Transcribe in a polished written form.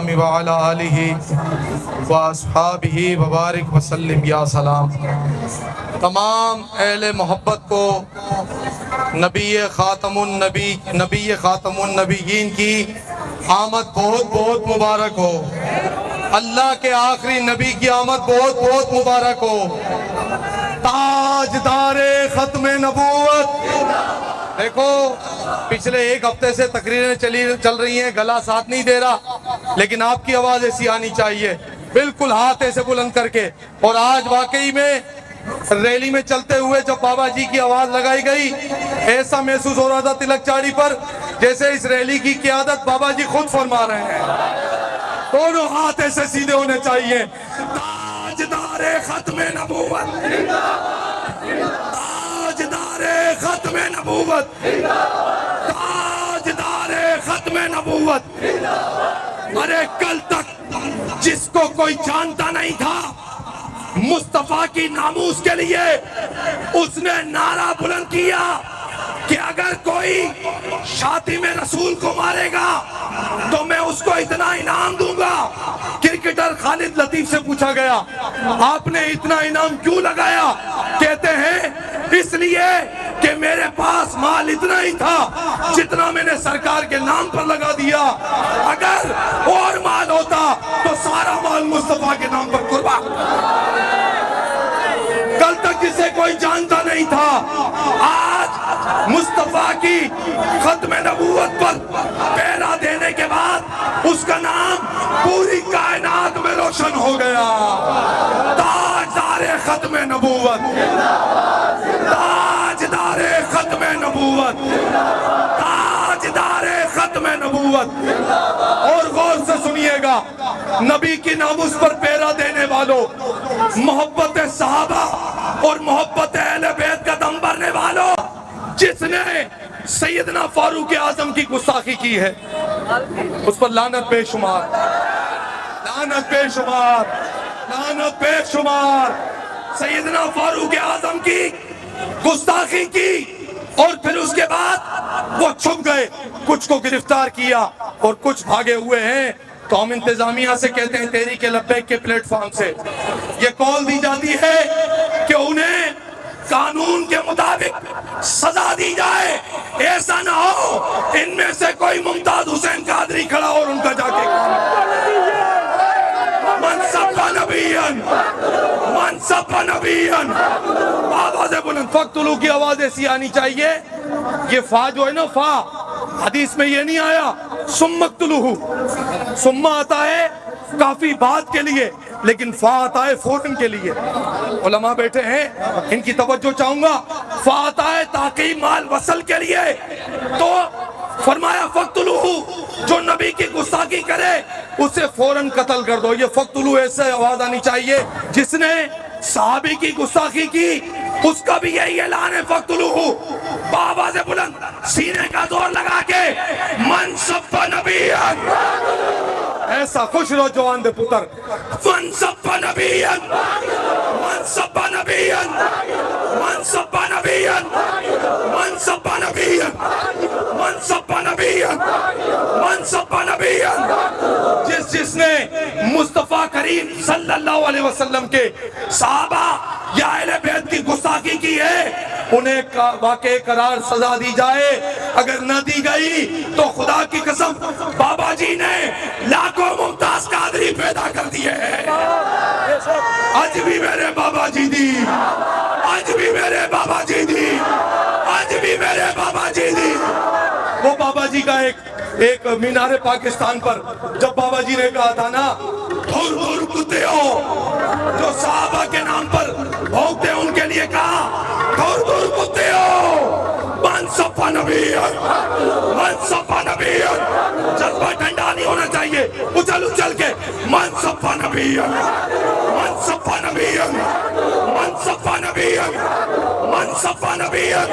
الکرام وعلی آلہ واصحابہ وبارک وسلم یا سلام۔ تمام اہل محبت کو نبی خاتم النبیین کی آمد بہت بہت مبارک ہو۔ اللہ کے آخری نبی کی آمد بہت بہت مبارک ہو۔ تاجدار ختم نبوت۔ دیکھو پچھلے ایک ہفتے سے تقریریں چل رہی ہیں، گلا ساتھ نہیں دے رہا، لیکن آپ کی آواز ایسی آنی چاہیے، بالکل ہاتھ ایسے بلند کر کے۔ اور آج واقعی میں ریلی میں چلتے ہوئے جب بابا جی کی آواز لگائی گئی، ایسا محسوس ہو رہا تھا تلک چاڑی پر جیسے اس ریلی کی قیادت بابا جی خود فرما رہے ہیں۔ دونوں ہاتھ ایسے سیدھے ہونے چاہیے۔ تاجدار ختم نبوت، تاجدار ختم نبوت، تاجدار ختم نبوت۔ ارے کل تک جس کو کوئی جانتا نہیں تھا، مصطفیٰ کی ناموس کے لیے اس نے نعرہ بلند کیا کہ اگر کوئی شاطم رسول کو مارے گا تو میں اس کو اتنا انعام دوں گا۔ کرکٹر خالد لطیف سے پوچھا گیا آپ نے اتنا انعام کیوں لگایا؟ کہتے ہیں اس لیے کہ میرے پاس مال اتنا ہی تھا جتنا میں نے سرکار کے نام پر لگا دیا، اگر اور مال ہوتا تو سارا مال مصطفیٰ کے نام پر قربان۔ کل تک جسے کوئی جانتا نہیں تھا، آج مصطفیٰ کی ختم نبوت پر پہرا دینے کے بعد اس کا نام پوری کائنات میں روشن ہو گیا۔ تاجدار ختم نبوت، تاجدار ختم نبوت، تاجدار ختم نبوت۔ اور غور سے سنیے گا، نبی کی ناموس پر پہرا دینے والوں، محبت صحابہ اور محبت اہل بیت کا دم بھرنے والوں، جس نے سیدنا فاروق اعظم کی گستاخی کی ہے اس پر لعنت بے شمار، لعنت بے شمار، لعنت بے شمار۔ سیدنا فاروق اعظم کی گستاخی کی اور پھر اس کے بعد وہ چھپ گئے، کچھ کو گرفتار کیا اور کچھ بھاگے ہوئے ہیں۔ تو ہم انتظامیہ سے کہتے ہیں تحریک لبیک کے پلیٹ فارم سے یہ کال دی جاتی ہے کہ انہیں قانون کے مطابق سزا دی جائے، ایسا نہ ہو ان میں سے کوئی ممتاز حسین قادری کھڑا اور ان کا جا کے منصب نبیان، منصب نبیان۔ آواز بلند، فقتلو کی آواز ایسی آنی چاہیے۔ یہ فا جو ہے نا، فا حدیث میں یہ نہیں آیا ثم اقتلوہ، ثم آتا ہے کافی بات کے لیے، لیکن فا آتا ہے فوراً کے لیے۔ علماء بیٹھے ہیں، ان کی توجہ چاہوں گا۔ فا آتا ہے تعقیب مال وصل کے لیے، تو فرمایا فقتلوہ، جو نبی کی گستاخی کرے اسے فوراً قتل کر دو۔ یہ فقتلوہ ایسے آواز آنی چاہیے۔ جس نے صحابی کی گستاخی کی اس کا بھی یہی اعلان ہے فقتلوہ، بآواز بلند سینے کا زور لگا کے منصب نبیان، ایسا خوش رو جوان دے پتر، منصب نبیان، منصب نبیان، منصب نبیان، منصب نبیان، منصب نبیان، منصب نبیان۔ جس نے مصطفیٰ کریم صلی اللہ علیہ وسلم کے صحابہ یا اہل بیت کی گستاخی کی ہے، انہیں واقع قرار سزا دی جائے۔ اگر نہ دی گئی تو خدا کی قسم بابا جی نے لاکھوں ممتاز قادری پیدا کر دیے ہیں۔ آج بھی میرے بابا جی دی، آج بھی میرے بابا جی دی، آج بھی میرے بابا جی دی۔ وہ بابا جی کا ایک مینار پاکستان پر جب بابا جی نے کہا تھا نا، دھور دھور کتے ہو، جو صحابہ کے نام پر بھونکتے ان کے لیے کہا دھور دھور کتے ہو، منصب نبیان، منصب نبیان۔ جذبہ ٹھنڈا نہیں ہونا چاہیے، اچھل اچھل کے منصب نبیان، منصب نبیان، منصب نبیان، منصب نبیان۔